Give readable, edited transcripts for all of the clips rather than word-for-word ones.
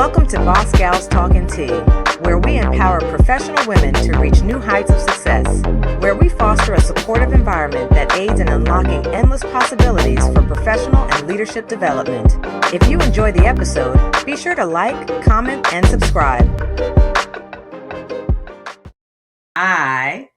Welcome to Boss Gals Talking Tea, where we empower professional women to reach new heights of success, where we foster a supportive environment that aids in unlocking endless possibilities for professional and leadership development. If you enjoy the episode, be sure to like, comment, and subscribe. I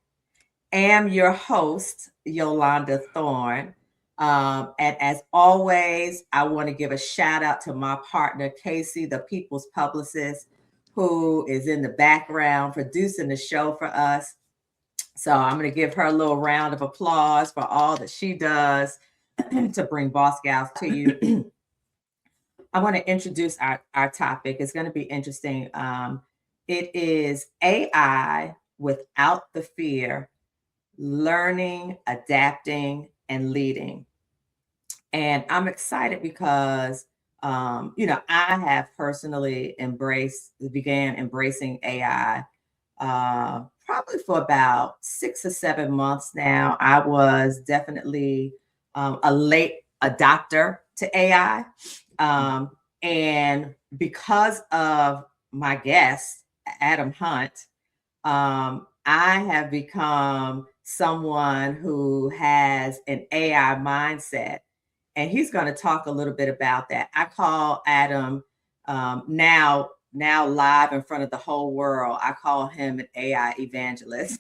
am your host, Yolanda Thorne. And as always, I want to give a shout out to my partner, Casey, the People's Publicist, who is in the background producing the show for us. So I'm going to give her a little round of applause for all that she does to bring Boss Gals to you. I want to introduce our topic. It's going to be interesting. It is AI without the fear, learning, adapting, and leading. And I'm excited because, I have personally began embracing AI probably for about 6 or 7 months now. I was definitely a late adopter to AI. And because of my guest, Adam Hunt, I have become someone who has an AI mindset, and he's going to talk a little bit about that. I call Adam now live in front of the whole world. I call him an AI evangelist.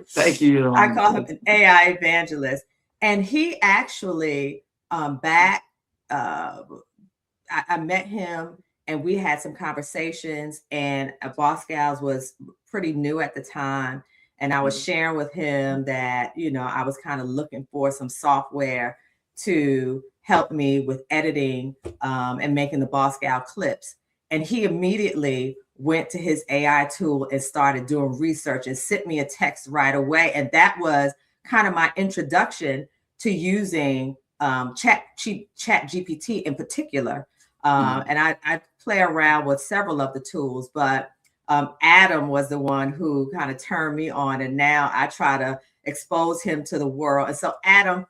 Thank you. I call him an AI evangelist, and he actually I met him and we had some conversations, and Boss Gals was pretty new at the time. And I was sharing with him that, I was kind of looking for some software to help me with editing and making the Boss Gal clips. And he immediately went to his AI tool and started doing research and sent me a text right away. And that was kind of my introduction to using Chat GPT in particular. And I play around with several of the tools, but Adam was the one who kind of turned me on, and now I try to expose him to the world. And so, Adam,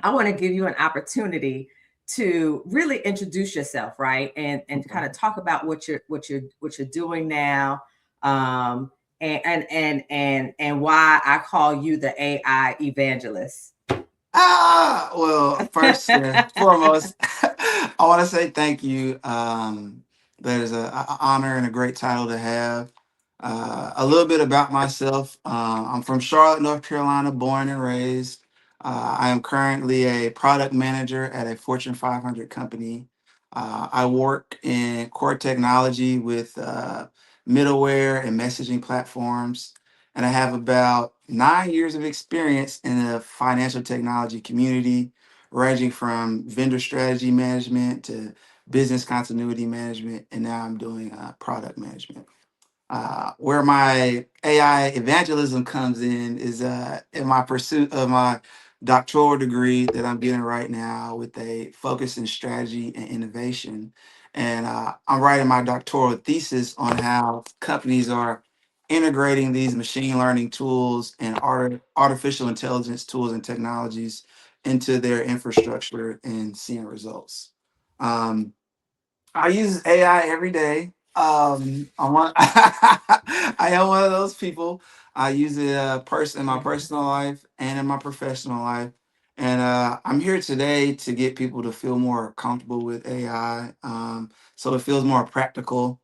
I want to give you an opportunity to really introduce yourself, right, and kind of talk about what you're doing now, and why I call you the AI evangelist. Well, first and foremost, I want to say thank you. That is an honor and a great title to have. A little bit about myself. I'm from Charlotte, North Carolina, born and raised. I am currently a product manager at a Fortune 500 company. I work in core technology with middleware and messaging platforms, and I have about 9 years of experience in the financial technology community, ranging from vendor strategy management to business continuity management, and now I'm doing product management. Where my AI evangelism comes in my pursuit of my doctoral degree that I'm getting right now with a focus in strategy and innovation. And I'm writing my doctoral thesis on how companies are integrating these machine learning tools and artificial intelligence tools and technologies into their infrastructure and seeing results. Um, I use AI every day. I am one of those people. I use it in my personal life and in my professional life. And I'm here today to get people to feel more comfortable with AI, so it feels more practical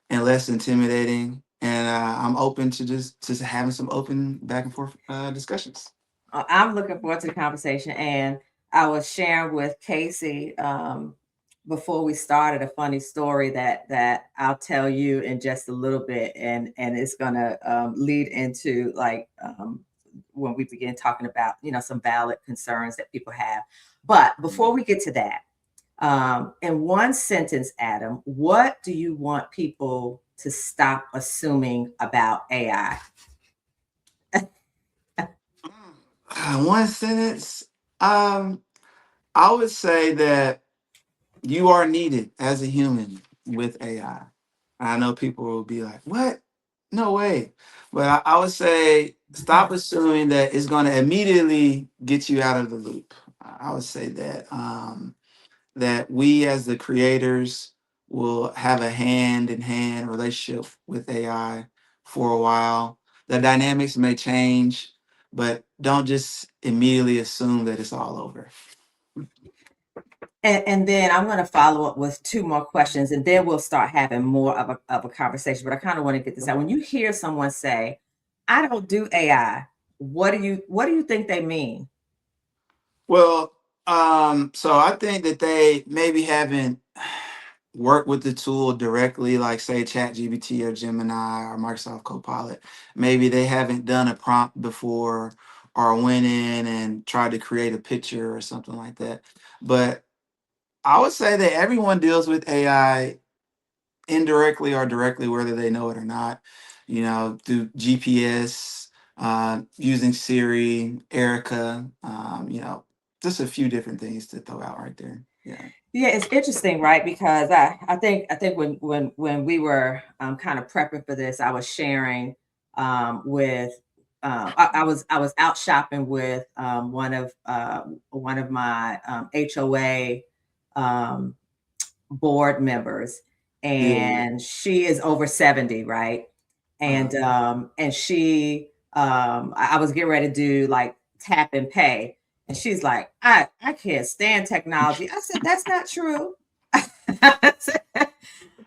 and less intimidating. And I'm open to just having some open back and forth discussions. I'm looking forward to the conversation. And I was sharing with Casey before we started a funny story that I'll tell you in just a little bit, and it's gonna lead into when we begin talking about some valid concerns that people have. But before we get to that, in one sentence, Adam, what do you want people to stop assuming about AI? One sentence. Um, I would say that you are needed as a human with AI. I know people will be like, "What? No way!" But I would say stop assuming that it's going to immediately get you out of the loop. I would say that that we as the creators will have a hand in hand relationship with AI for a while. The dynamics may change, but don't just immediately assume that it's all over. And then I'm going to follow up with two more questions, and then we'll start having more of a conversation. But I kind of want to get this out. When you hear someone say, "I don't do AI," what do you think they mean? Well, so I think that they maybe haven't worked with the tool directly, like say ChatGPT or Gemini or Microsoft Copilot. Maybe they haven't done a prompt before or went in and tried to create a picture or something like that. But I would say that everyone deals with AI indirectly or directly, whether they know it or not. You know, through GPS, using Siri, Erica. Just a few different things to throw out right there. Yeah. Yeah, it's interesting, right? Because I think when we were kind of prepping for this, I was sharing with I was out shopping with one of my HOA um, board members, Yeah. Yeah. and she is over 70, right? Uh-huh. And she I was getting ready to do like tap and pay, and she's like, I can't stand technology. I said, that's not true.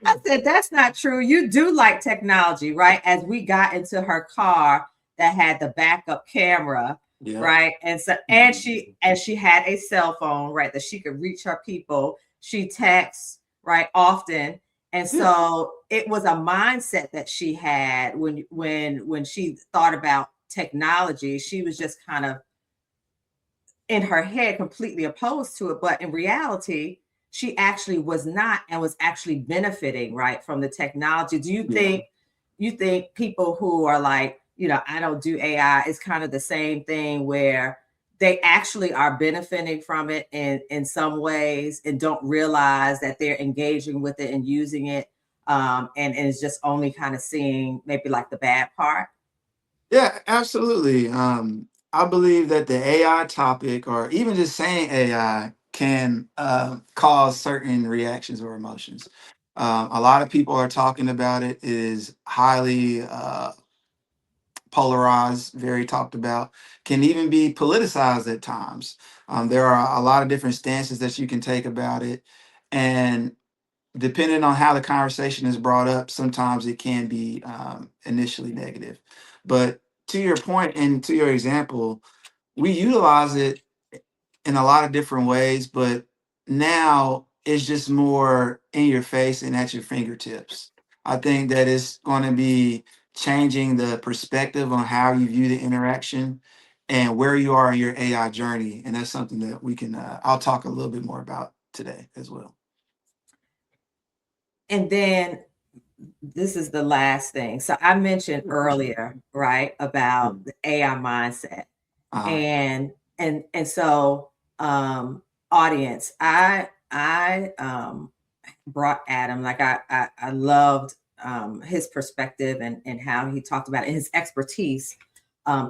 I said, that's not true. You do like technology, right? As we got into her car that had the backup camera, Yep. right? And so Mhm. and she had a cell phone, right, that she could reach her people. She texts, right, often. And Yeah. so it was a mindset that she had when she thought about technology. She was just kind of in her head completely opposed to it, but in reality she actually was not, and was actually benefiting, right, from the technology. Do Yeah. you think people who are like, I don't do AI, is kind of the same thing, where they actually are benefiting from it in some ways and don't realize that they're engaging with it and using it, and is just only kind of seeing maybe like the bad part? Yeah, absolutely. I believe that the AI topic, or even just saying AI, can cause certain reactions or emotions. A lot of people are talking about it. It is highly polarized, very talked about, can even be politicized at times. There are a lot of different stances that you can take about it. And depending on how the conversation is brought up, sometimes it can be initially negative. But to your point and to your example, we utilize it in a lot of different ways, but now it's just more in your face and at your fingertips. I think that it's going to be changing the perspective on how you view the interaction and where you are in your AI journey. And that's something that I'll talk a little bit more about today as well. And then this is the last thing. So I mentioned earlier, right, about the AI mindset. Uh, And so audience, I brought Adam, like I loved his perspective and how he talked about it, and his expertise,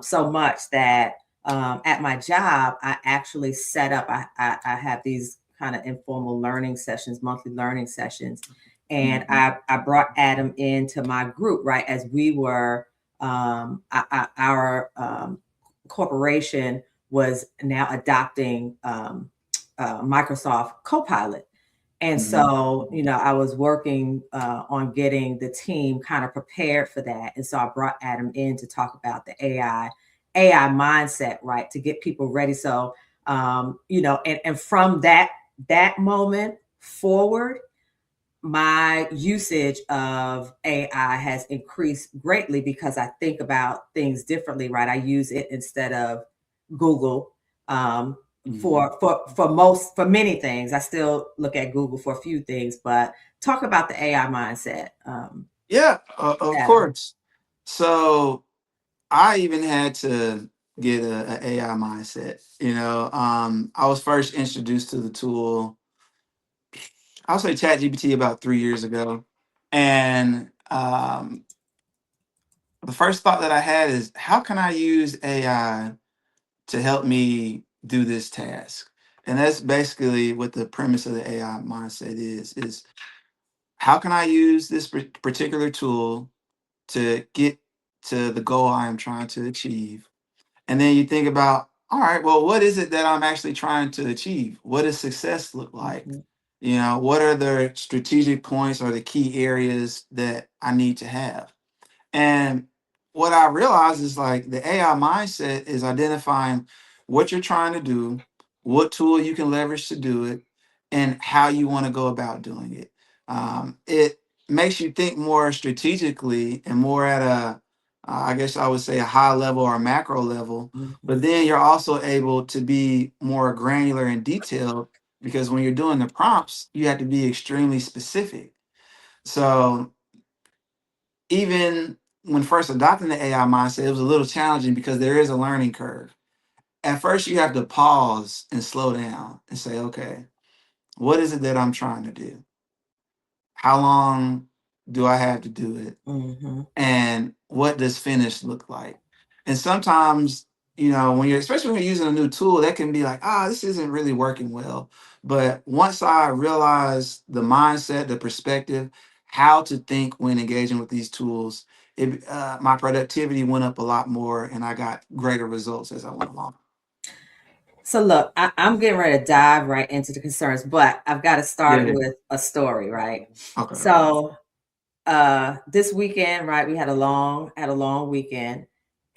so much that at my job I actually set up, I have these kind of informal learning sessions, monthly learning sessions, and mhm. I brought Adam into my group, right, as we were our corporation was now adopting Microsoft Copilot. And Mhm. so, I was working on getting the team kind of prepared for that. And so I brought Adam in to talk about the AI mindset, right? To get people ready. So, and from that moment forward, my usage of AI has increased greatly because I think about things differently, right? I use it instead of Google, um, Mhm. for many things. I still look at Google for a few things, but talk about the AI mindset, Yeah, of Adam. course. So I even had to get a AI mindset. I was first introduced to the tool, I'll say ChatGPT, about 3 years ago. And the first thought that I had is, how can I use AI to help me do this task? And that's basically what the premise of the AI mindset is how can I use this particular tool to get to the goal I am trying to achieve? And then you think about, all right, well, what is it that I'm actually trying to achieve? What does success look like? Mhm. What are the strategic points or the key areas that I need to have? And what I realize is like the AI mindset is identifying what you're trying to do, what tool you can leverage to do it, and how you want to go about doing it. It makes you think more strategically and more at I guess I would say, a high level or a macro level. But Mhm. then you're also able to be more granular and detailed because when you're doing the prompts, you have to be extremely specific. So even when first adopting the AI mindset, it was a little challenging because there is a learning curve. At first, you have to pause and slow down and say, okay, what is it that I'm trying to do? How long do I have to do it? Mhm. And what does finished look like? And sometimes, when you're especially when you're using a new tool, that can be like, this isn't really working well. But once I realized the mindset, the perspective, how to think when engaging with these tools, my productivity went up a lot more, and I got greater results as I went along. So look, I'm getting ready to dive right into the concerns, but I've got to start it Yeah. with a story, right? Okay. Okay. So this weekend, right, we had a long weekend.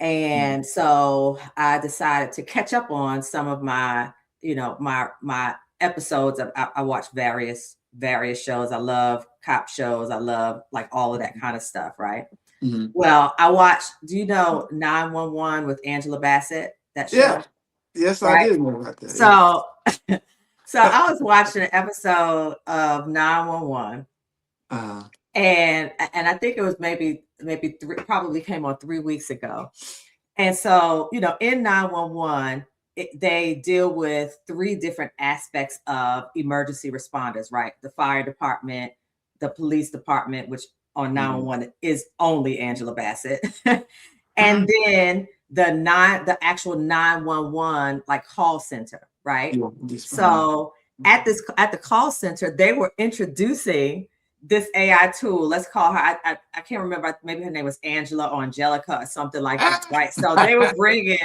Mhm. And so I decided to catch up on some of my, my episodes of I watch various shows. I love cop shows. I love like all of that kind of stuff, right? Mhm. Well, I watched, do you know 911 with Angela Bassett, that Yeah. show? Yes, I Right? did know about that. Yeah. So so I was watching an episode of 911, uh, and I think it was maybe three, probably came on 3 weeks ago. And so, in 911, they deal with three different aspects of emergency responders, right? The fire department, the police department, which on mhm. 911 is only Angela Bassett, and Mhm. then the actual 911 like call center, right? Yeah. Respond. So at the call center, they were introducing this AI tool. Let's call her. I can't remember. Maybe her name was Angela or Angelica or something like that, right? So they were bringing,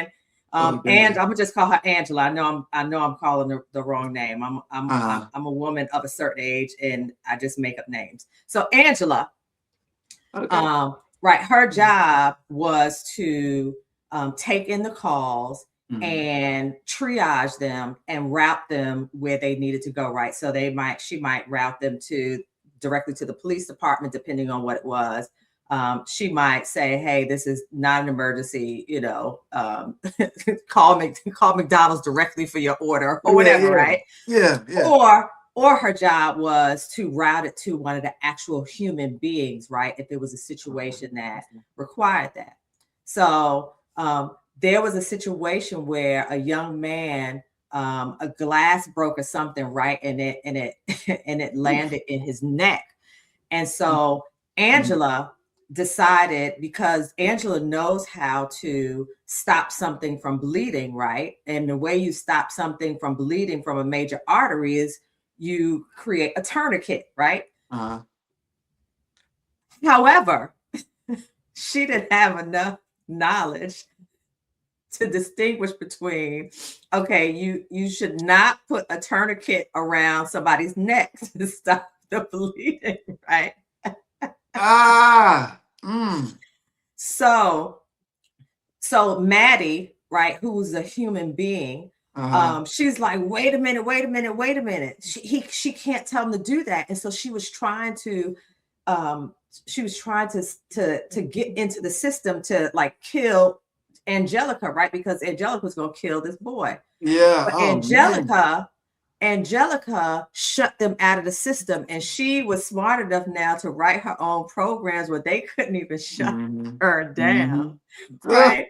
and Okay. I'm gonna just call her Angela. I know I'm calling the wrong name. Uh, I'm a woman of a certain age, and I just make up names. So Angela, okay. right, her job was to take in the calls Mhm. and triage them and route them where they needed to go, right? So she might route them to directly to the police department, depending on what it was. She might say, "Hey, this is not an emergency. Call McDonald's directly for your order or Yeah, whatever, yeah, right?" yeah, yeah. Or her job was to route it to one of the actual human beings, right? If it was a situation that required that. So there was a situation where a young man, a glass broke or something, right, and it and it Oof. landed in his neck. And Mhm. so Angela decided, because Angela knows how to stop something from bleeding, right? And the way you stop something from bleeding from a major artery is you create a tourniquet, right? Uh, However, she didn't have enough knowledge to distinguish between, okay, you should not put a tourniquet around somebody's neck to stop the bleeding, right? ah, mm, So Maddie, right, who's a human being, uh-huh. she's like, wait a minute, wait a minute, wait a minute. She can't tell him to do that. And so um, she was trying to get into the system to like kill Angelica, right? Because Angelica was gonna kill this boy. Yeah. But Oh man. Angelica shut them out of the system, and she was smart enough now to write her own programs where they couldn't even shut Mm-hmm. her down, Mm-hmm. right?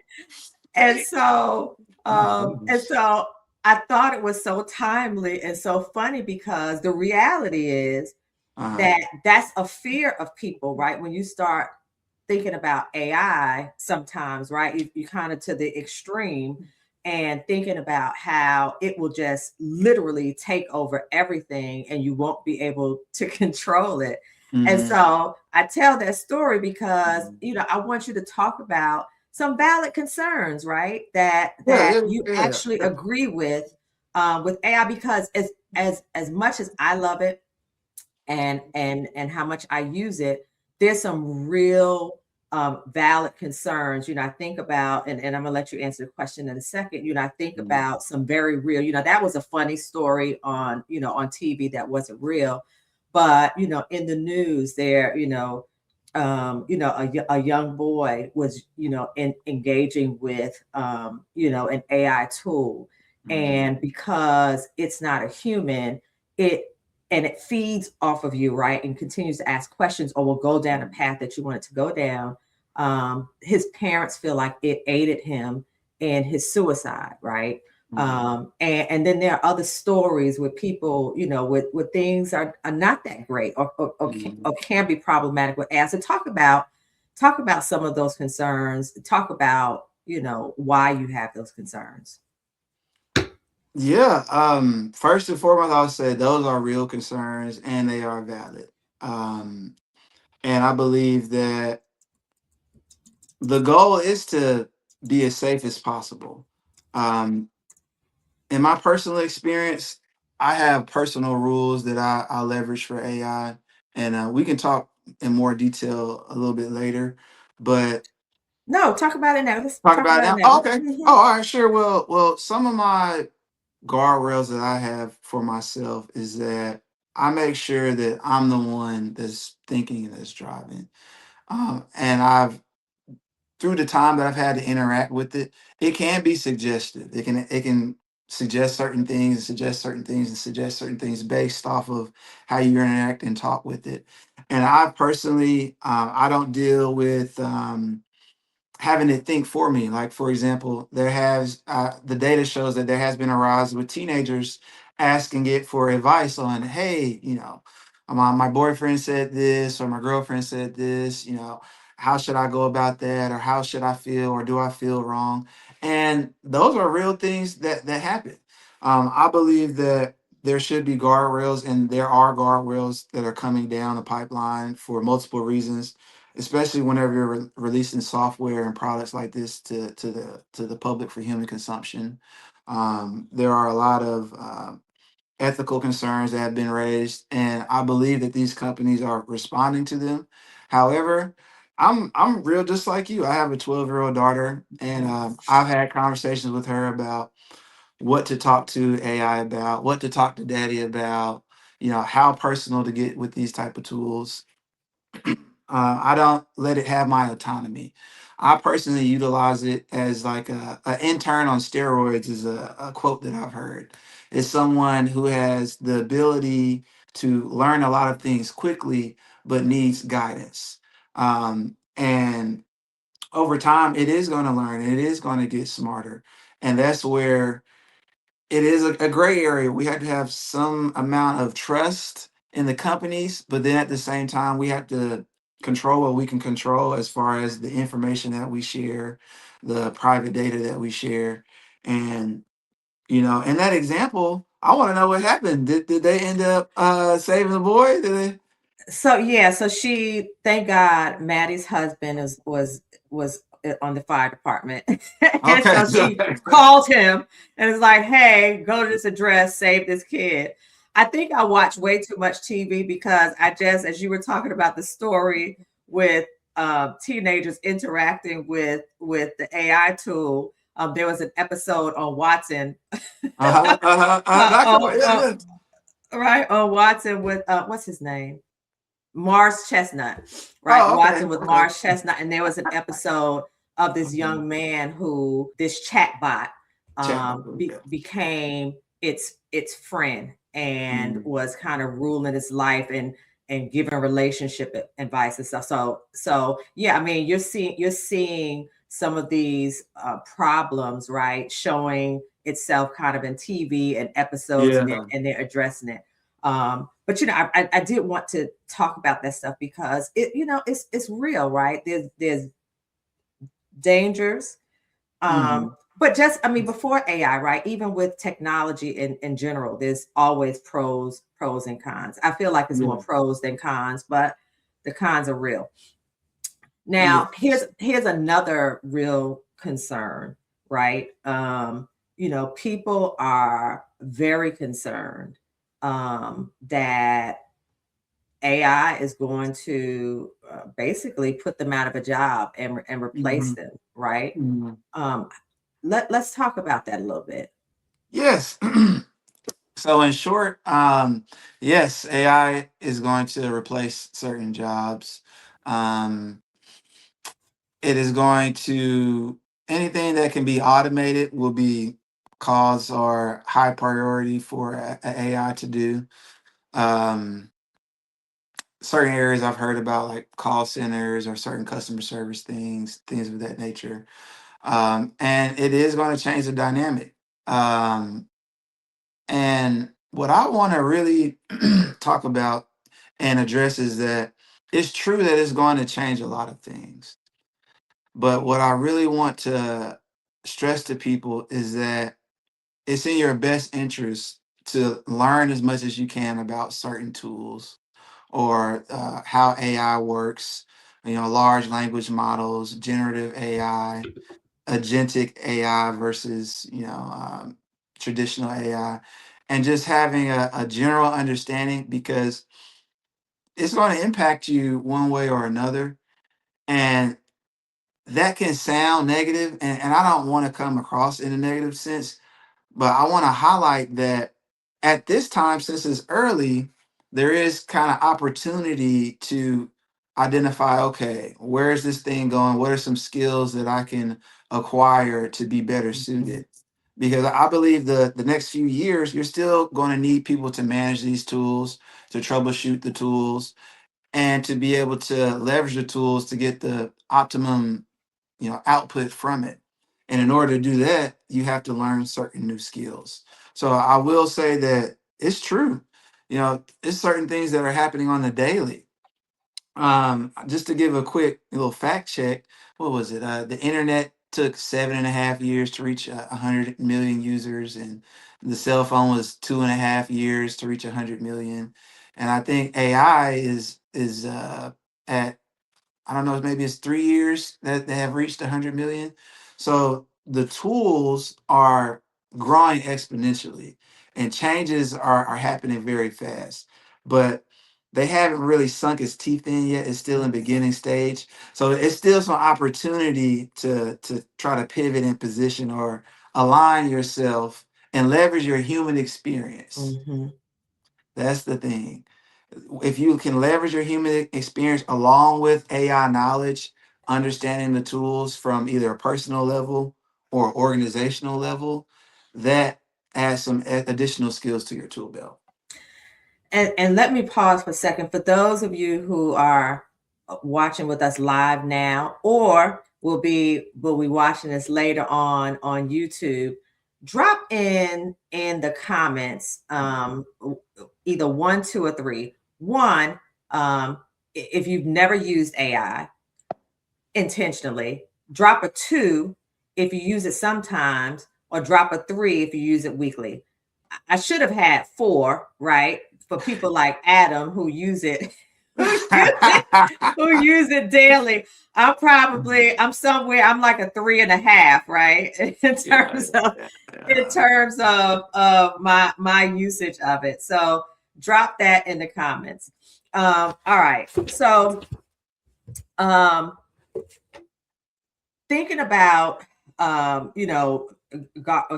And Dang. so, My um, and goodness. so I thought it was so timely and so funny, because the reality is Uh-huh. that that's a fear of people, right? When you start thinking about AI, sometimes, right, you kind of to the extreme. and thinking about how it will just literally take over everything and you won't be able to control it. And Mhm. so I tell that story because, Mhm. I want you to talk about some valid concerns, right? That Yeah, that yeah, you yeah, actually yeah. agree with AI, because as much as I love it and how much I use it, there's some real valid concerns. I think about, and I'm gonna let you answer the question in a second. I think Mhm. about some very real, that was a funny story on, on TV that wasn't real, but in the news there, a young boy was, engaging with, an AI tool. Mhm. And because it's not a human, it and it feeds off of you, right? And continues to ask questions or will go down a path that you want it to go down. His parents feel like it aided him in his suicide, right? Mhm. And then there are other stories where people, with things are not that great, Mhm. or can be problematic with ads. So talk about some of those concerns. Talk about, why you have those concerns. Yeah. First and foremost, I'll say those are real concerns and they are valid. Um, and I believe that the goal is to be as safe as possible. Um, in my personal experience, I have personal rules that I leverage for AI, and we can talk in more detail a little bit later. But No, talk about it now. Let's talk talk about it about it now. now. Oh, okay. Mhm. Oh, all right. Sure. Well, some of my guardrails that I have for myself is that I make sure that I'm the one that's thinking and that's driving. And I've through the time that I've had to interact with it, it can be suggestive. It can suggest certain things and suggest certain things and suggest certain things based off of how you interact and talk with it. And I personally, I don't deal with having it think for me. Like for example, there has the data shows that there has been a rise with teenagers asking it for advice on, hey, my boyfriend said this or my girlfriend said this, how should I go about that or how should I feel or do I feel wrong? And those are real things that happen. I believe that there should be guardrails and there are guardrails that are coming down the pipeline for multiple reasons, especially whenever you're releasing software and products like this to the public for human consumption. There are a lot of ethical concerns that have been raised, and I believe that these companies are responding to them. However, I'm real just like you. I have a 12-year-old daughter, and I've had conversations with her about what to talk to AI about, what to talk to Daddy about. How personal to get with these type of tools. I don't let it have my autonomy. I personally utilize it as like a intern on steroids is a quote that I've heard. It's someone who has the ability to learn a lot of things quickly, but needs guidance. And over time, it is going to learn. It is going to get smarter, and that's where it is a gray area. We have to have some amount of trust in the companies, but then at the same time, we have to control what we can control as far as the information that we share, the private data that we share. And, in that example, I want to know what happened. Did they end up saving the boy? Did they? So yeah, so she, thank God, Maddie's husband was on the fire department, and Okay. so she called him and was like, "Hey, go to this address, save this kid." I think I watched way too much TV because I just, as you were talking about the story with teenagers interacting with the AI tool, there was an episode on Watson, Uh-huh, uh-huh, uh-huh. Come on. Yeah, on yeah. right on Watson with what's his name? Mars Chestnut, right? Oh, okay. Watching with Okay. Mars Chestnut. And there was an episode of this Okay. young man who this chatbot Chat bubble. Yeah. became its friend and Mhm. was kind of ruling his life and giving relationship advice and stuff. So yeah, I mean you're seeing some of these problems, right, showing itself kind of in TV and episodes, and Yeah. they're addressing it. But I did want to talk about that stuff because it's real, right? There's dangers, um, Mhm. But just, I mean, before AI, right? Even with technology in general, there's always pros and cons. I feel like it's more Yeah. pros than cons, but the cons are real. Now, Yes. here's another real concern, right? People are very concerned that AI is going to basically put them out of a job and replace Hmm. them, right? Hmm. Um, let's talk about that a little bit. Yes. So in short, yes, AI is going to replace certain jobs. Um, it is going to anything that can be automated will be cause or high priority for AI to do. Um, Certain areas I've heard about, like call centers or certain customer service things of that nature. And it is going to change the dynamic. Um, And what I want to really talk about and address is that it's true that it's going to change a lot of things. But what I really want to stress to people is that it's in your best interest to learn as much as you can about certain tools or how AI works, large language models, generative AI, agentic AI versus traditional AI, and just having a general understanding because it's going to impact you one way or another, and that can sound negative, and I don't want to come across in a negative sense, but I want to highlight that at this time, since it's early, there is kind of opportunity to identify, okay, where is this thing going? What are some skills that I can acquire to be better Mhm. suited? Because I believe the next few years, you're still going to need people to manage these tools, to troubleshoot the tools, and to be able to leverage the tools to get the optimum output from it. And in order to do that, you have to learn certain new skills. So I will say that it's true. It's certain things that are happening on the daily. Just to give a quick little fact check, what was it? The internet took 7.5 years to reach 100 million users, and the cell phone was 2.5 years to reach 100 million. And I think AI is at, I don't know, maybe it's 3 years that they have reached 100 million. So the tools are growing exponentially and changes are happening very fast. But they haven't really sunk its teeth in yet. It's still in beginning stage. So it's still some opportunity to try to pivot in position or align yourself and leverage your human experience. Mhm. That's the thing. If you can leverage your human experience along with AI knowledge, understanding the tools from either a personal level or organizational level, that adds some additional skills to your tool belt. And let me pause for a second. For those of you who are watching with us live now, or will be watching this later on YouTube, drop in the comments either one, two, or three. One, if you've never used AI intentionally, drop a two if you use it sometimes, or drop a three if you use it weekly. I should have had four, right? For people like Adam who use it, who use it, who use it daily. I'm somewhere, I'm like a 3.5, right? In Yeah, terms of yeah, in yeah. terms of my usage of it. So drop that in the comments. All right. So um thinking about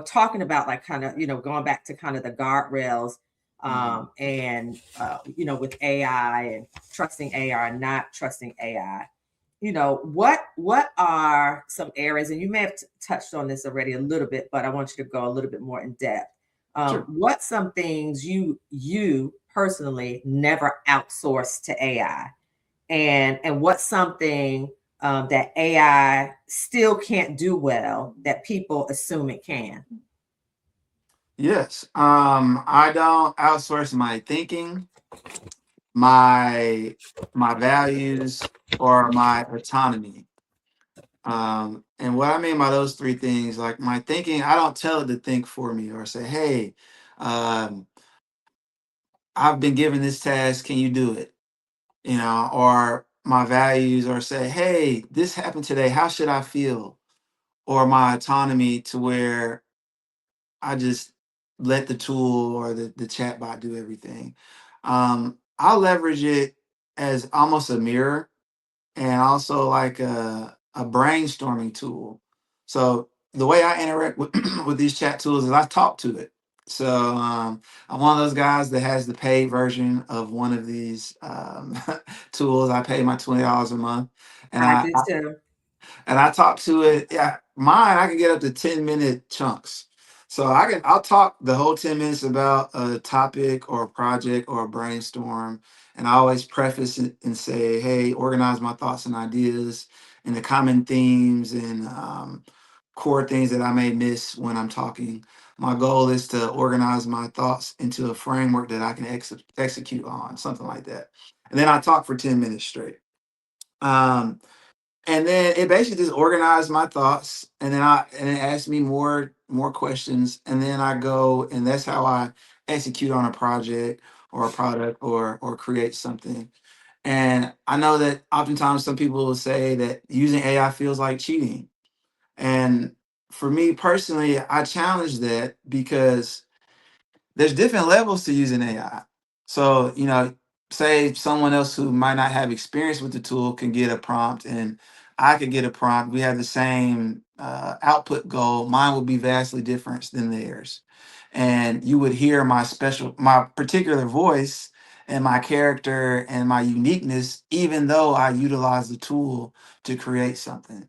talking about like kind of going back to kind of the guardrails Mhm. and with AI and trusting AI and not trusting AI. What are some areas, and you may have touched on this already a little bit, but I want you to go a little bit more in depth. Sure. What some things you personally never outsourced to AI, and what's something that AI still can't do well that people assume it can? Yes. I don't outsource my thinking, my my values, or my autonomy. And what I mean by those three things, like my thinking, I don't tell it to think for me or say, hey, um, I've been given this task, can you do it? Or my values, or say, hey, this happened today, how should I feel? Or my autonomy to where I just let the tool or the chatbot do everything. I'll leverage it as almost a mirror and also like a brainstorming tool. So the way I interact with, with these chat tools is I talk to it. So I'm one of those guys that has the paid version of one of these tools. I pay my $20 a month, and I I, do too. and I talk to it. Yeah, mine I can get up to 10-minute chunks. So I'll talk the whole 10 minutes about a topic or a project or a brainstorm. And I always preface it and say, hey, organize my thoughts and ideas and the common themes and core things that I may miss when I'm talking. My goal is to organize my thoughts into a framework that I can execute on, something like that. And then I talk for 10 minutes straight. Um, and then it basically just organized my thoughts, and then it asked me more questions, and then I go, and that's how I execute on a project or a product or create something. And I know that oftentimes some people will say that using AI feels like cheating, and for me personally, I challenge that because there's different levels to using AI. So, say someone else who might not have experience with the tool can get a prompt and I could get a prompt. We have the same output goal. Mine would be vastly different than theirs. And you would hear my particular voice and my character and my uniqueness, even though I utilize the tool to create something.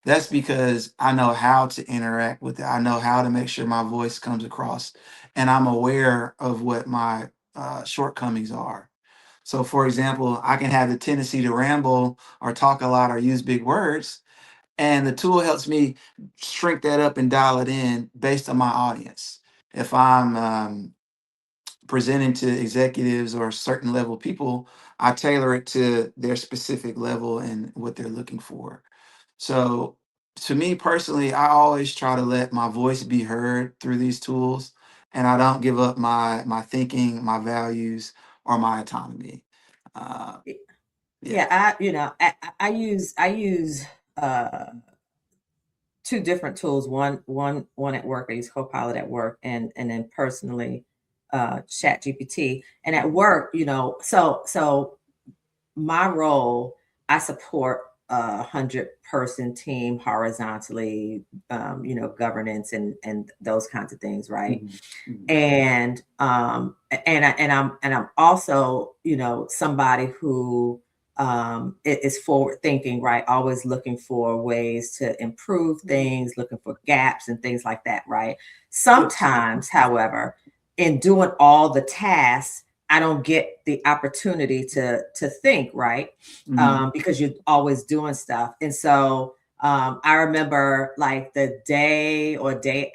That's because I know how to interact with it. I know how to make sure my voice comes across, and I'm aware of what my shortcomings are. So, for example, I can have the tendency to ramble or talk a lot or use big words, and the tool helps me shrink that up and dial it in based on my audience. If I'm presenting to executives or certain level people, I tailor it to their specific level and what they're looking for. So, to me personally, I always try to let my voice be heard through these tools, and I don't give up my thinking, my values, or my autonomy. Uh, yeah. Yeah, I use uh two different tools. One at work. I use Copilot at work, and then personally, Chat GPT. And at work, so my role, I support 100-person team horizontally, governance and those kinds of things, right? Mhm, mhm, And I'm also, somebody who is forward thinking, right? Always looking for ways to improve things, looking for gaps and things like that, right? yes. Sometimes, however, in doing all the tasks, I don't get the opportunity to think, right? Mhm, Because you're always doing stuff. And so I remember like the day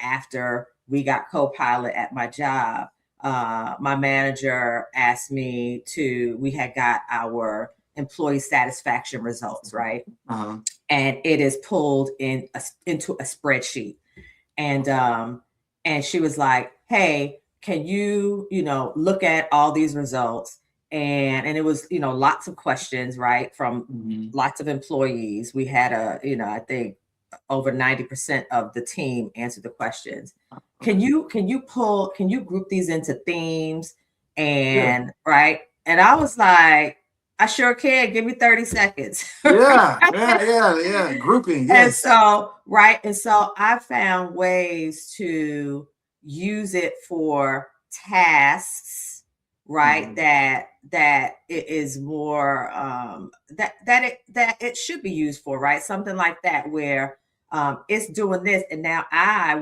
after we got Copilot at my job, my manager asked me to, we had got our employee satisfaction results, right? uh-huh. And it is pulled into a spreadsheet. And and she was like, hey, can you look at all these results? And it was, lots of questions, right, from Mhm. lots of employees. We had I think over 90% of the team answered the questions. can Okay. you can you pull can you group these into themes? Yeah. And right, and I was like, I sure can, give me 30 seconds. Yeah. Yeah. Yeah. Yeah. Grouping. And Yes. so, right. And so I found ways to use it for tasks, right? Mhm. That it is more that it should be used for, right? Something like that where it's doing this, and now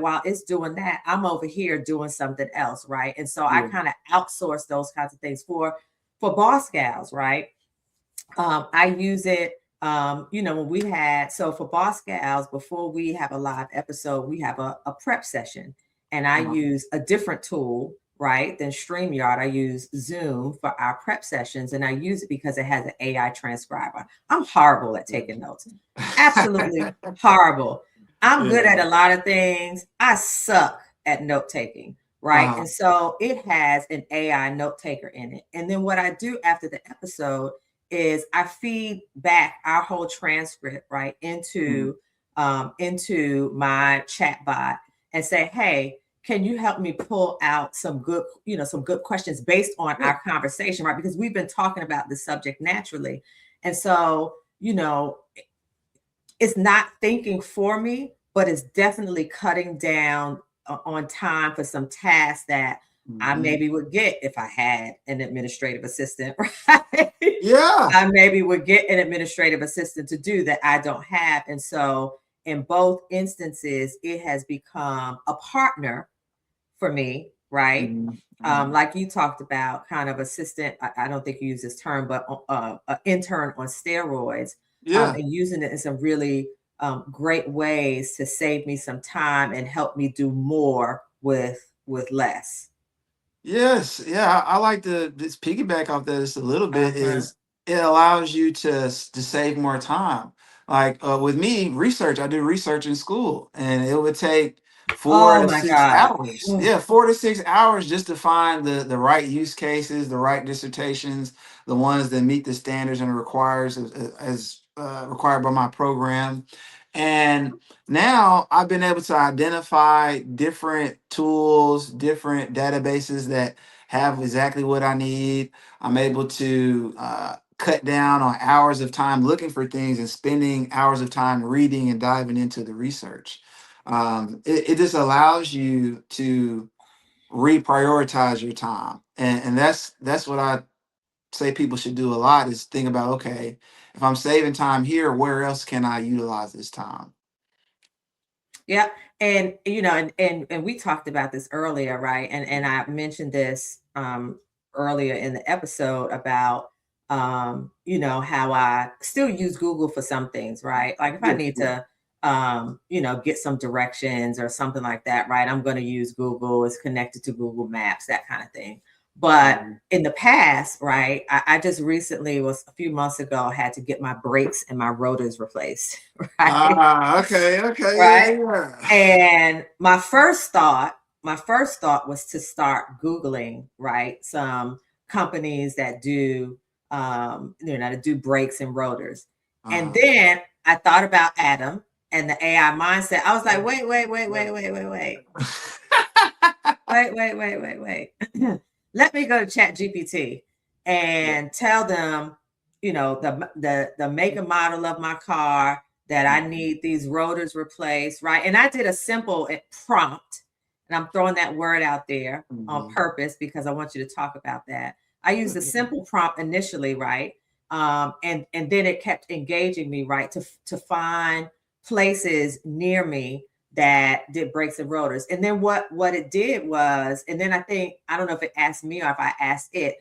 while it's doing that, I'm over here doing something else, right? And so I Yeah. kind of outsource those kinds of things for boss gals, right? I use it, when we had, so for Boss Gals, before we have a live episode, we have a prep session. And I Uh-huh. use a different tool, right, than StreamYard. I use Zoom for our prep sessions, and I use it because it has an AI transcriber. I'm horrible at taking notes, absolutely horrible. I'm good at Yeah. a lot of things. I suck at note taking, right? Uh-huh. And so it has an AI note taker in it. And then what I do after the episode is I feed back our whole transcript, right, Mhm. into my chat bot and say, hey, can you help me pull out some good, some good questions based on Yeah. our conversation, right? Because we've been talking about this subject naturally. And so, it's not thinking for me, but it's definitely cutting down on time for some tasks that I Mhm. maybe would get if I had an administrative assistant, right? Yeah. I maybe would get an administrative assistant to do that I don't have. And so in both instances, it has become a partner for me, right? Mhm. Mhm. Like you talked about, kind of assistant. I don't think you use this term, but an intern on steroids, Yeah. and using it in some really great ways to save me some time and help me do more with less. Yes, yeah, I like to just piggyback off that just a little bit Uh-huh. is it allows you to save more time. Like with me, research, I do research in school and it would take four Oh to my six God. hours. Yeah, 4 to 6 hours just to find the right use cases, the right dissertations, the ones that meet the standards and requires as required by my program. And now I've been able to identify different tools, different databases that have exactly what I need. I'm able to cut down on hours of time looking for things and spending hours of time reading and diving into the research. It just allows you to reprioritize your time, and that's what I say people should do a lot is think about, okay, if I'm saving time here, where else can I utilize this time? Yeah. And and we talked about this earlier, right? And I mentioned this earlier in the episode about how I still use Google for some things, right? Like if I Yeah, need yeah. to get some directions or something like that, right? I'm going to use Google. It's connected to Google Maps, that kind of thing. But Mhm. in the past, right, I just recently was a few months ago had to get my brakes and my rotors replaced, right? Okay, okay, yeah, Right? yeah. And my first thought was to start Googling, right? Some companies that do that do brakes and rotors. And Uh, then I thought about Adam and the AI mindset. I was like, wait, wait, wait, wait, wait, wait, wait. Wait, wait, wait, wait, wait. Let me go to Chat GPT yeah. and tell them, the make and model of my car, that I Mhm, need these rotors replaced, right? And I did a simple prompt, and I'm throwing that word out there on mhm. purpose because I want you to talk about that. I used a Mhm. simple prompt initially, right? And then it kept engaging me, right, to find places near me that did brakes and rotors. And then what it did was, and then I don't know if it asked me or if I asked it,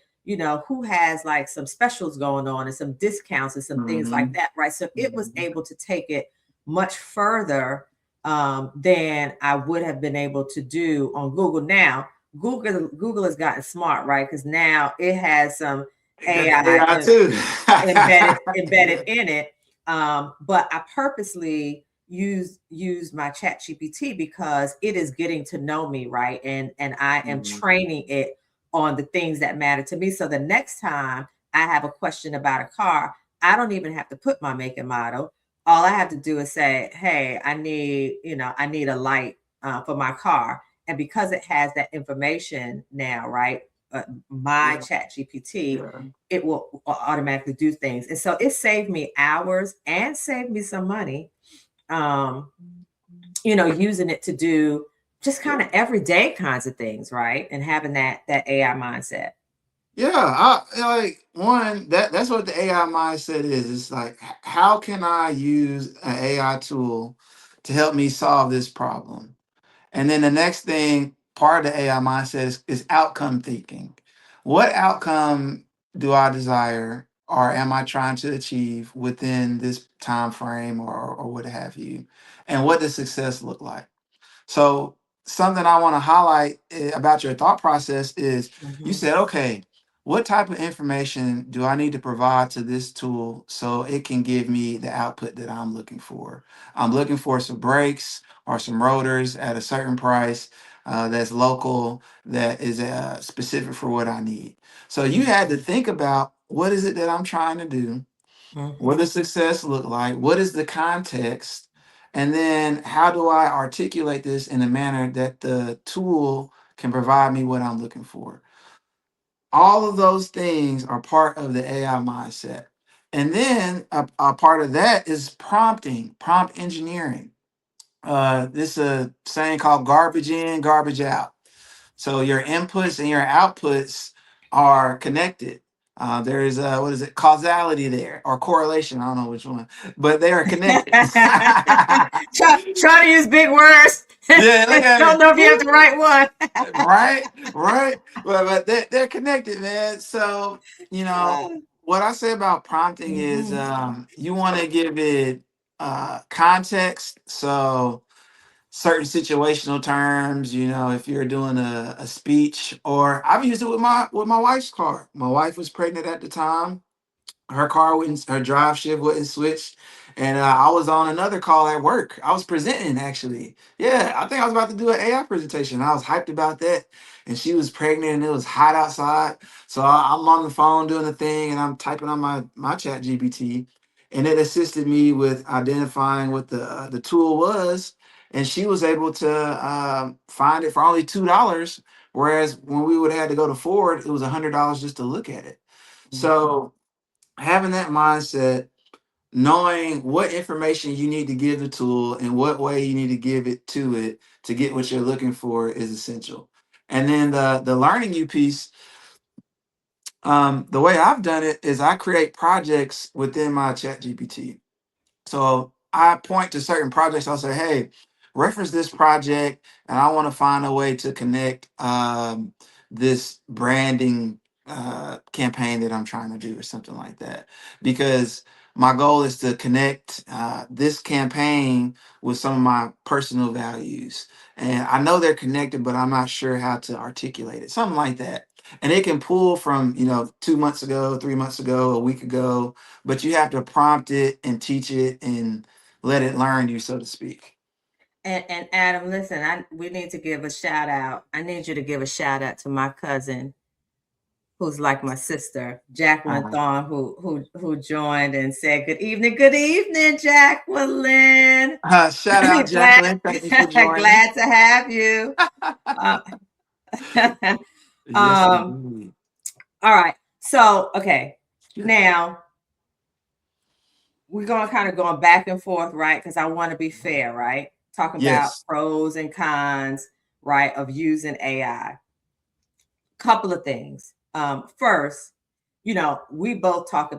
who has like some specials going on and some discounts and some things like Mhm. that, right? So it was Mhm. able to take it much further than I would have been able to do on Google. Now, Google has gotten smart, right? Because now it has some It got the AI AI too. embedded in it. But I purposely use my chat GPT because it is getting to know me, right? And I am Mhm. training it on the things that matter to me. So the next time I have a question about a car, I don't even have to put my make and model. All I have to do is say, hey, I need a light for my car. And because it has that information now, right? My Yeah, chat GPT, yeah. it will automatically do things. And so it saved me hours and saved me some money, um, using it to do just kind Yeah. of everyday kinds of things, right? And having that AI mindset. Yeah, like one that's what the AI mindset is. It's like how can I use an AI tool to help me solve this problem? And then the next thing, part of the AI mindset is outcome thinking. What outcome do I desire or am I trying to achieve within this time frame or what have you? And what does success look like? So something I want to highlight about your thought process is you Mhm. said, okay, what type of information do I need to provide to this tool so it can give me the output that I'm looking for? I'm looking for some brakes or some rotors at a certain price that's local, that is specific for what I need. So you had to Mhm. think about, what is it that I'm trying to do? What Mhm. does success look like? What is the context? And then how do I articulate this in a manner that the tool can provide me what I'm looking for? All of those things are part of the AI mindset. And then a part of that is prompting, prompt engineering. This is a saying called garbage in, garbage out. So your inputs and your outputs are connected. There is what is it, causality there, or correlation? I don't know which one, but they are connected. Try to use big words. Yeah, look at Don't me. know if you have the right one. Right, right. But they're connected, man. So, you know, what I say about prompting is Mhm. you want to give it context. So, certain situational terms, if you're doing a speech, or I've used it with my wife's car. My wife was pregnant at the time. Her drive shift wouldn't switch, and I was on another call at work. I was presenting, actually. Yeah, I think I was about to do an AI presentation. I was hyped about that, and she was pregnant and it was hot outside. So I'm on the phone doing the thing, and I'm typing on my chat GPT, and it assisted me with identifying what the tool was, and she was able to find it for only $2, whereas when we would have had to go to Ford, it was $100 just to look at it. Mhm. So having that mindset, knowing what information you need to give the tool and what way you need to give it to get what you're looking for is essential. And then the learning you piece, the way I've done it is I create projects within my chat GPT. So I point to certain projects. I'll say, hey, reference this project, and I want to find a way to connect this branding campaign that I'm trying to do, or something like that. Because my goal is to connect this campaign with some of my personal values. And I know they're connected, but I'm not sure how to articulate it. Something like that. And it can pull from, 2 months ago, 3 months ago, a week ago, but you have to prompt it and teach it and let it learn you, so to speak. And Adam, listen, we need to give a shout out. I need you to give a shout out to my cousin, who's like my sister, Jacqueline Uh, Thorne, who joined and said, good evening, Jacqueline. shout out, glad Jacqueline. Thank you for joining. glad to have you. Uh, Yes, um, indeed. all right. So, okay. Sure. Now we're going to kind of going back and forth, right? Because I want to be fair, right? Talking about Yes. pros and cons, right, of using AI. Couple of things. First, we both talked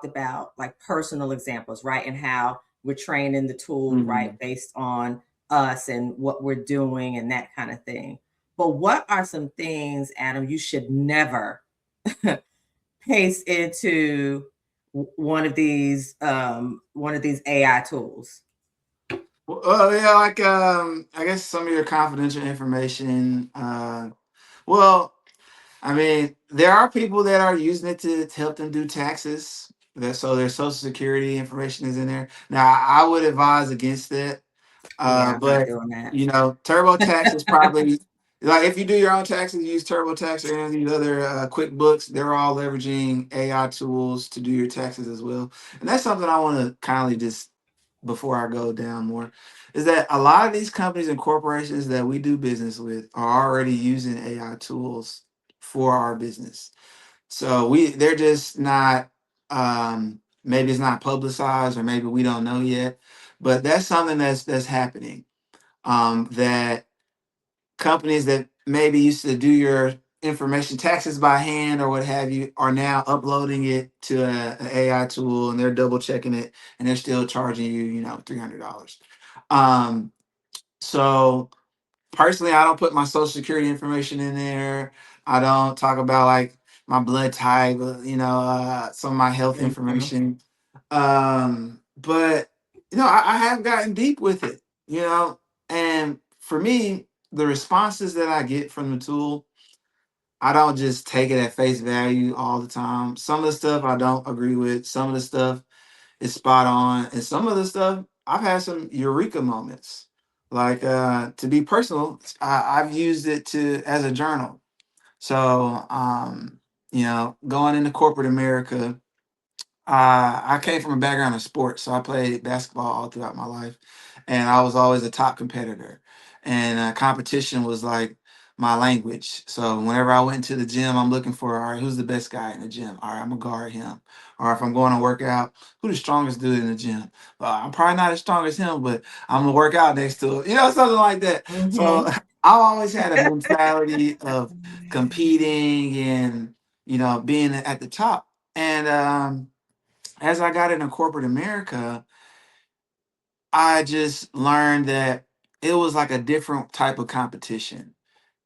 about like personal examples, right, and how we're training the tool, right, Mhm. based on us and what we're doing and that kind of thing. But what are some things, Adam, you should never paste into one of these AI tools? Well, yeah, like I guess some of your confidential information. Well, I mean, there are people that are using it to help them do taxes. So their social security information is in there. Now, I would advise against that. Yeah, I'm not But doing that. TurboTax is probably, like, if you do your own taxes, use TurboTax or any of these other QuickBooks. They're all leveraging AI tools to do your taxes as well. And that's something I want to kindly just, before I go down more, is that a lot of these companies and corporations that we do business with are already using AI tools for our business. So they're just not, maybe it's not publicized, or maybe we don't know yet, but that's something that's happening. That companies that maybe used to do your information taxes by hand or what have you are now uploading it to an AI tool, and they're double checking it, and they're still charging you, $300. Um, so personally, I don't put my social security information in there. I don't talk about, like, my blood type, some of my health Mhm. information. But I have gotten deep with it, and for me, the responses that I get from the tool, I don't just take it at face value all the time. Some of the stuff I don't agree with. Some of the stuff is spot on, and some of the stuff I've had some eureka moments. Like to be personal, I've used it to as a journal. So going into corporate America, I came from a background of sports, so I played basketball all throughout my life, and I was always a top competitor. And competition was like my language. So whenever I went to the gym, I'm looking for, all right, who's the best guy in the gym? All right, I'm gonna guard him. Or if I'm going to work out, who the strongest dude in the gym? I'm probably not as strong as him, but I'm gonna work out next to him. Something like that. So Mm-hmm. I've always had a mentality of competing and being at the top. And as I got into corporate America, I just learned that it was like a different type of competition.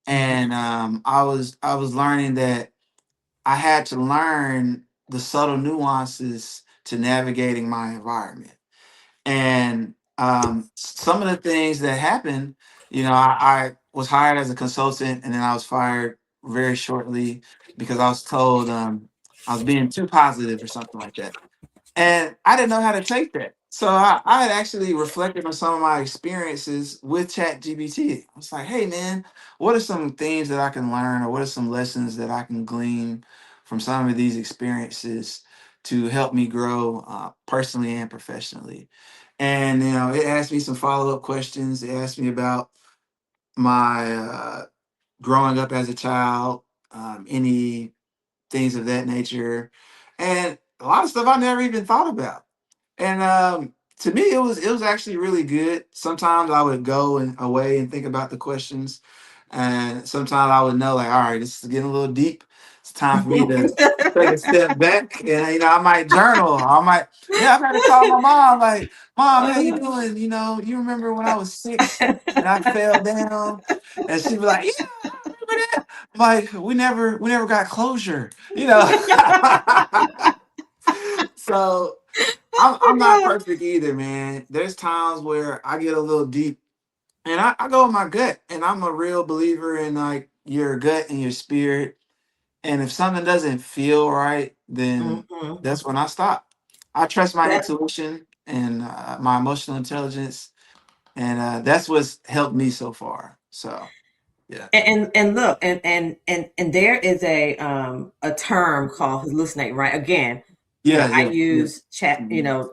Mm-hmm. And I was learning that I had to learn the subtle nuances to navigating my environment. And some of the things that happened, I was hired as a consultant, and then I was fired very shortly because I was told I was being too positive or something like that. And I didn't know how to take that. So I had actually reflected on some of my experiences with Chat GBT. I was like, hey man, what are some things that I can learn, or what are some lessons that I can glean from some of these experiences to help me grow personally and professionally? And it asked me some follow-up questions. It asked me about my growing up as a child, any things of that nature, and a lot of stuff I never even thought about. And to me, it was actually really good. Sometimes I would go and away and think about the questions, and sometimes I would know, like, all right, this is getting a little deep. It's time for me to take a step back, and I might journal. I might, I've had to call my mom, like, Mom, how you doing? You remember when I was 6 and I fell down, and she'd be like, Yeah, I remember that. I'm like, we never got closure. So I'm not perfect either, man. There's times where I get a little deep, and I go with my gut, and I'm a real believer in like your gut and your spirit. And if something doesn't feel right, then Mm-hmm. that's when I stop. I trust my That intuition and my emotional intelligence, and that's what's helped me so far. So yeah, and look, and there is a term called hallucinate, right? Again, yeah, I yeah, yeah. use chat, Mhm.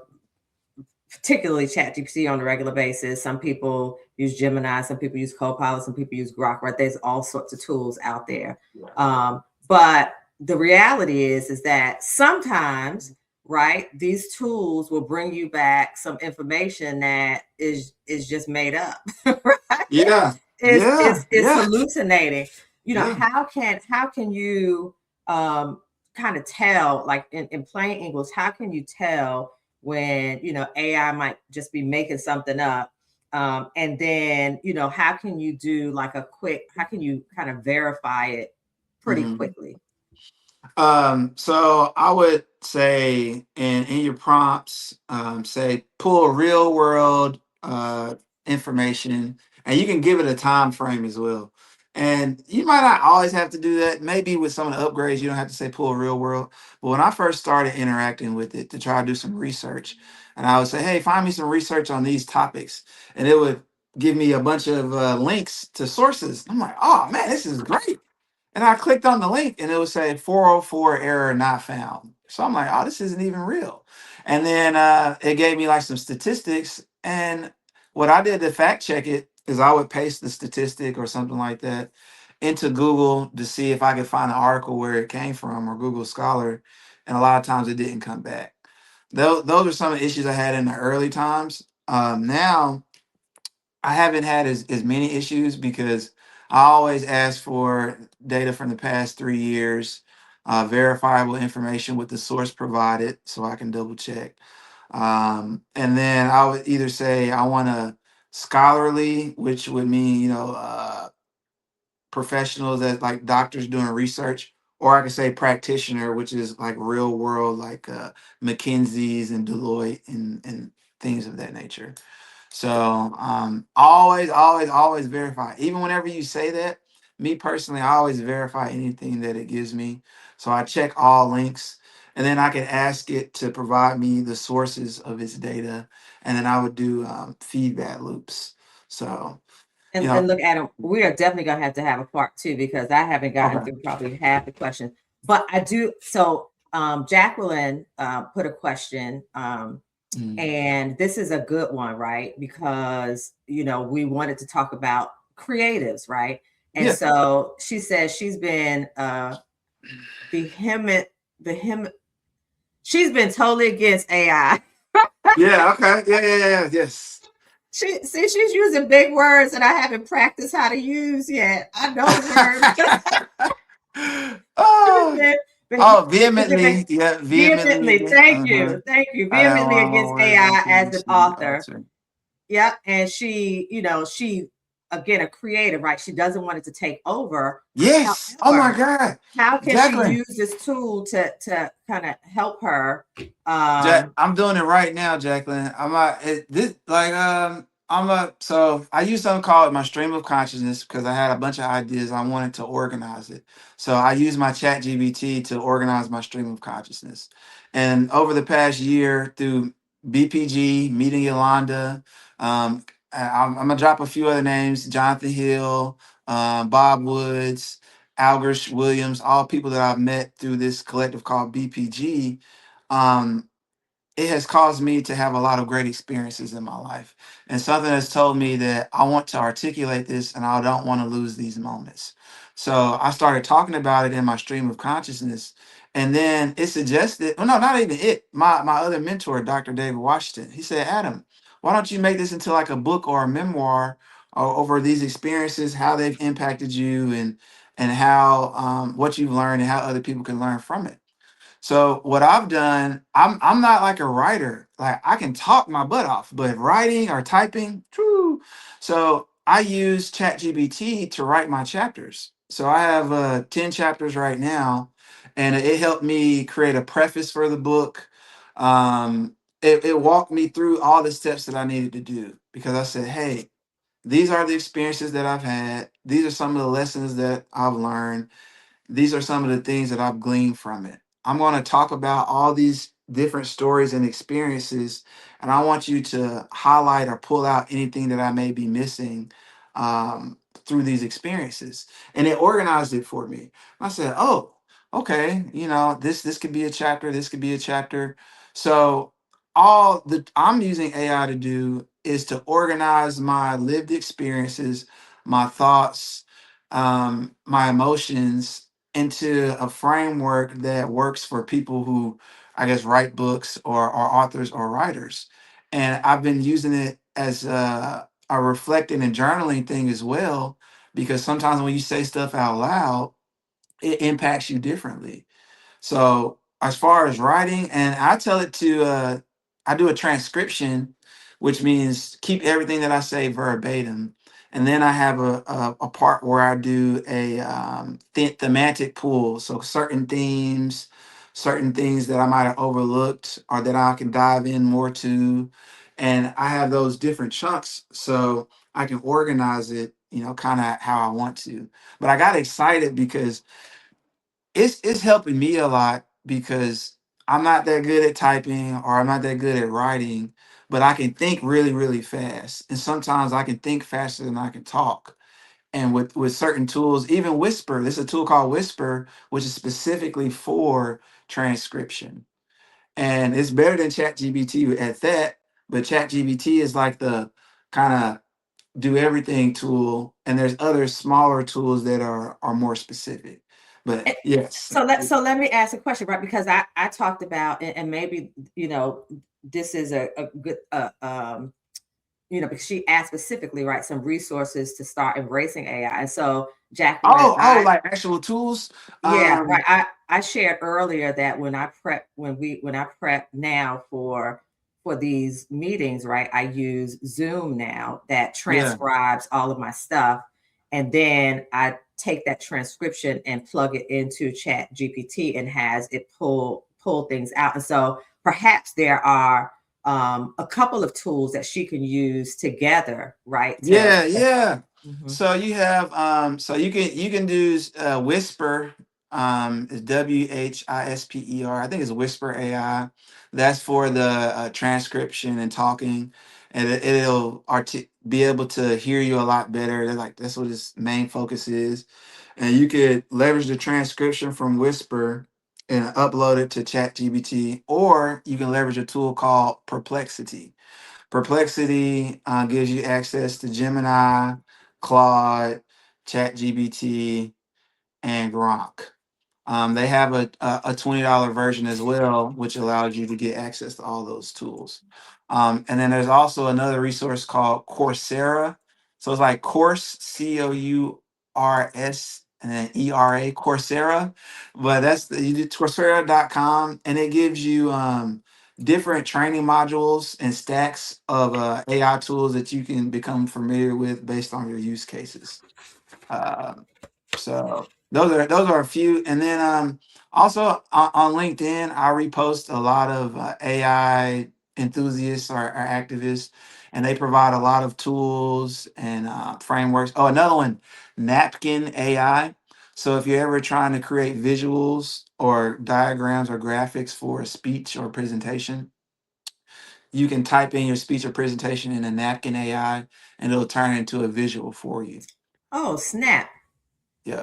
particularly ChatGPT on a regular basis. Some people use Gemini, some people use Copilot, some people use Grok, right? There's all sorts of tools out there. Yeah. But the reality is that sometimes, right, these tools will bring you back some information that is just made up, right? Yeah, It's yeah, it's it's yeah, hallucinating. yeah. How can you kind of tell, like in plain English, how can you tell when AI might just be making something up? And then how can you do like how can you kind of verify it pretty Mhm. quickly? So I would say in your prompts, say pull real world information, and you can give it a time frame as well. And you might not always have to do that. Maybe with some of the upgrades, you don't have to say pull real world. But when I first started interacting with it to try to do some research, and I would say, hey, find me some research on these topics, and it would give me a bunch of links to sources. I'm like, oh man, this is great. And I clicked on the link and it would say 404 error not found. So I'm like, oh, this isn't even real. And then it gave me like some statistics. And what I did to fact check it is I would paste the statistic or something like that into Google to see if I could find an article where it came from, or Google Scholar. And a lot of times it didn't come back. Those are some of the issues I had in the early times. Now, I haven't had as many issues because I always ask for data from the past 3 years, verifiable information with the source provided so I can double check. And then I would either say I want a scholarly, which would mean, professionals that like doctors doing research, or I could say practitioner, which is like real world, like McKinsey's and Deloitte and things of that nature. So always verify. Even whenever you say that, me personally, I always verify anything that it gives me. So I check all links, and then I can ask it to provide me the sources of its data, and then I would do feedback loops. So you And know, look, Adam, we are definitely gonna have to have a part two because I haven't gotten okay. through probably half the questions. But I do. So Jacqueline put a question, Mm. and this is a good one, right? Because we wanted to talk about creatives, right? And Yeah, so she says she's been vehement, vehement. She's been totally against AI. yeah, okay, yeah, yes. She's using big words that I haven't practiced how to use yet. I know the word. oh, oh, vehemently, yeah, Vehemently, vehemently. thank Uh-huh. you, thank you. I have Vehemently all my against words AI unto as you an should be author. altered. Yep, and she again a creative, right? She doesn't want it to take over. Yes. Oh my However, God, how can she Jacqueline. use this tool to kind of help her? I'm doing it right now, Jacqueline. This like so I use something called my stream of consciousness because I had a bunch of ideas. I wanted to organize it. So I used my chat GBT to organize my stream of consciousness. And over the past year through BPG, meeting Yolanda, I'm gonna drop a few other names, Jonathan Hill, Bob Woods, Algers Williams, all people that I've met through this collective called BPG. Um, it has caused me to have a lot of great experiences in my life. And something has told me that I want to articulate this and I don't want to lose these moments. So I started talking about it in my stream of consciousness. And then it suggested, well, no, not even it. My other mentor, Dr. David Washington, he said, Adam, why don't you make this into like a book or a memoir over these experiences, how they've impacted you and how what you've learned and how other people can learn from it. So what I've done, I'm not like a writer. Like I can talk my butt off, but writing or typing, true. So I use ChatGPT to write my chapters. So I have 10 chapters right now, and it helped me create a preface for the book. It walked me through all the steps that I needed to do because I said, hey, these are the experiences that I've had. These are some of the lessons that I've learned. These are some of the things that I've gleaned from it. I'm going to talk about all these different stories and experiences, and I want you to highlight or pull out anything that I may be missing through these experiences. And it organized it for me. I said, "Oh, okay, this could be a chapter. This could be a chapter." So all that I'm using AI to do is to organize my lived experiences, my thoughts, my emotions into a framework that works for people who, I guess, write books or authors or writers. And I've been using it as a reflecting and journaling thing as well, because sometimes when you say stuff out loud, it impacts you differently. So as far as writing, and I tell it to, I do a transcription, which means keep everything that I say verbatim, and then I have a part where I do a thematic pool. So certain themes, certain things that I might have overlooked or that I can dive in more to, and I have those different chunks so I can organize it, kind of how I want to. But I got excited because it's helping me a lot because I'm not that good at typing or I'm not that good at writing, but I can think really, really fast. And sometimes I can think faster than I can talk. And with certain tools, even Whisper, there's a tool called Whisper, which is specifically for transcription. And it's better than ChatGPT at that. But ChatGPT is like the kind of do everything tool, and there's other smaller tools that are more specific. But Eh, yes. so let me ask a question, right? Because I talked about, and maybe this is a good because she asked specifically, right, some resources to start embracing AI. And so, Jacqueline, Oh, like actual tools. yeah, right. Um, I shared earlier that when I prep now for these meetings, right, I use Zoom now that yeah. transcribes all of my stuff, and then I take that transcription and plug it into Chat GPT and has it pull things out. And so perhaps there are a couple of tools that she can use together, right? Yeah, yeah. Mhm. So you have so you can do Whisper, is WHISPER. I think it's Whisper AI. That's for the transcription and talking, and it'll be able to hear you a lot better. That's what its main focus is. And you could leverage the transcription from Whisper and upload it to ChatGPT, or you can leverage a tool called Perplexity. Perplexity gives you access to Gemini, Claude, ChatGPT, and Grok. They have a $20 version as well, which allows you to get access to all those tools. And then there's also another resource called Coursera. So it's like course, Cours, and then ERA, Coursera. But you do Coursera.com, and it gives you different training modules and stacks of AI tools that you can become familiar with based on your use cases. Uh, so those are a few, and then also on LinkedIn, I repost a lot of AI enthusiasts or activists, and they provide a lot of tools and frameworks. Oh, another one, Napkin AI. So if you're ever trying to create visuals or diagrams or graphics for a speech or presentation, you can type in your speech or presentation in a Napkin AI, and it'll turn it into a visual for you. Oh, snap. Yeah.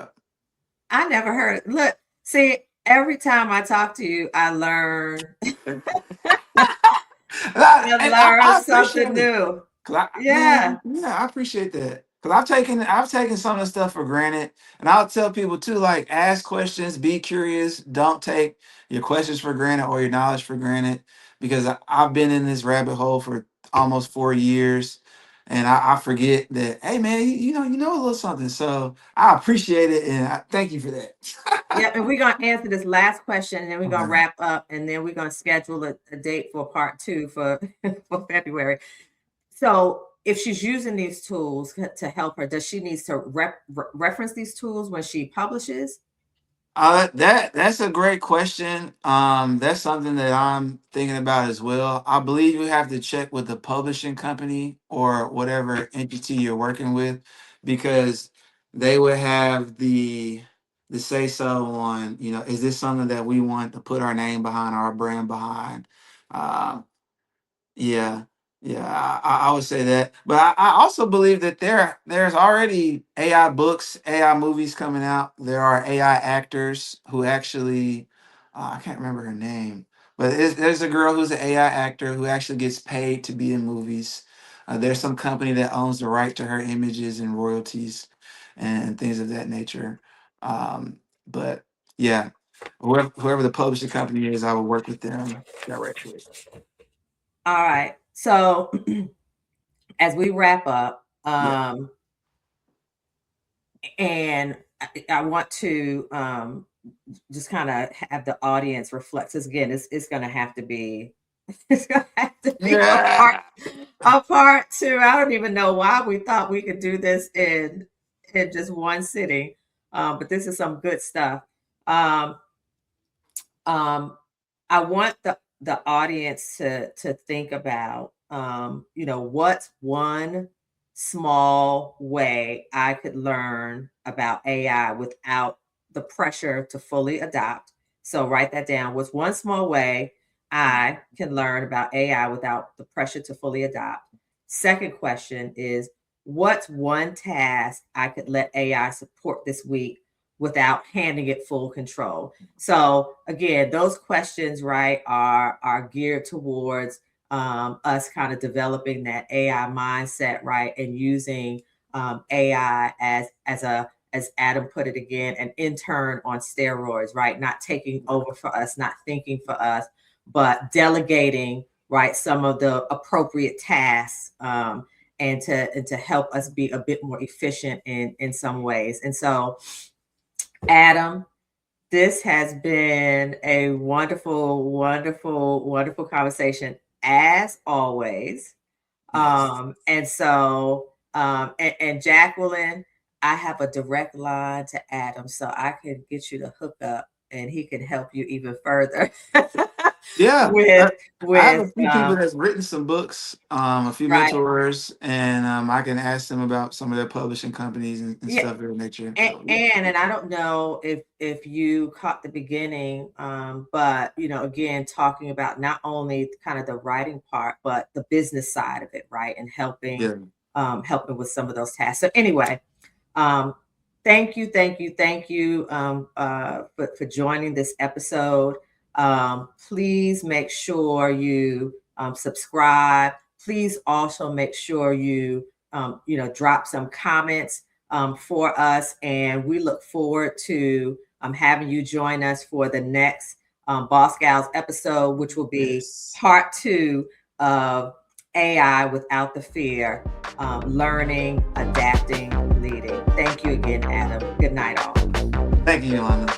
I never heard. Look, see, every time I talk to you, I learn. I And learn I something appreciate it. new. Man, Yeah. yeah, I appreciate that. Cause I've taken some of the stuff for granted, and I'll tell people too, like, ask questions, be curious, don't take your questions for granted or your knowledge for granted, because I've been in this rabbit hole for almost 4 years, and I forget that. Hey, man, you know a little something. So I appreciate it, and I thank you for that. Yep. And we're going to answer this last question and then we're going to Okay. wrap up and then we're going to schedule a date for part two for, for February. So if she's using these tools to help her, does she needs to reference these tools when she publishes? That's a great question. That's something that I'm thinking about as well. I believe you have to check with the publishing company or whatever entity you're working with, because they would have the say so on, is this something that we want to put our name behind, our brand behind? Um, yeah, yeah, I would say that. But I also believe that there's already AI books, AI movies coming out. There are AI actors who actually, I can't remember her name, but there's a girl who's an AI actor who actually gets paid to be in movies. There's some company that owns the right to her images and royalties and things of that nature. But yeah, whoever the publishing company is, I will work with them directly. All right. So as we wrap up, Yeah. and I want to just kind of have the audience reflect. Because again, it's going to have to be it's going to have to be Yeah. a part two. I don't even know why we thought we could do this in just one sitting, but this is some good stuff. Um, um, I want the audience to think about, what's one small way I could learn about AI without the pressure to fully adopt. So write that down. What's one small way I can learn about AI without the pressure to fully adopt? Second question is, what's one task I could let AI support this week without handing it full control? So again, those questions, right, are geared towards us kind of developing that AI mindset, right, and using AI as Adam put it again, an intern on steroids, right, not taking over for us, not thinking for us, but delegating, right, some of the appropriate tasks. And to help us be a bit more efficient in some ways. And so, Adam, this has been a wonderful, wonderful, wonderful conversation as always. Yes. And Jacqueline, I have a direct line to Adam, so I can get you to hook up and he can help you even further. Yeah. with I have with a few people that's written some books, a few right. mentors, and I can ask them about some of their publishing companies and Yeah, stuff of that nature. and, So yeah. and I don't know if you caught the beginning, but again, talking about not only kind of the writing part, but the business side of it, right, and helping Yeah. helping with some of those tasks. So anyway, um, thank you for joining this episode. Please make sure you subscribe. Please also make sure you drop some comments for us, and we look forward to having you join us for the next Boss Gals episode, which will be Yes. part 2 of AI without the fear, learning, adapting, leading. Thank you again, Adam. Good night, all. Thank you, Yolanda.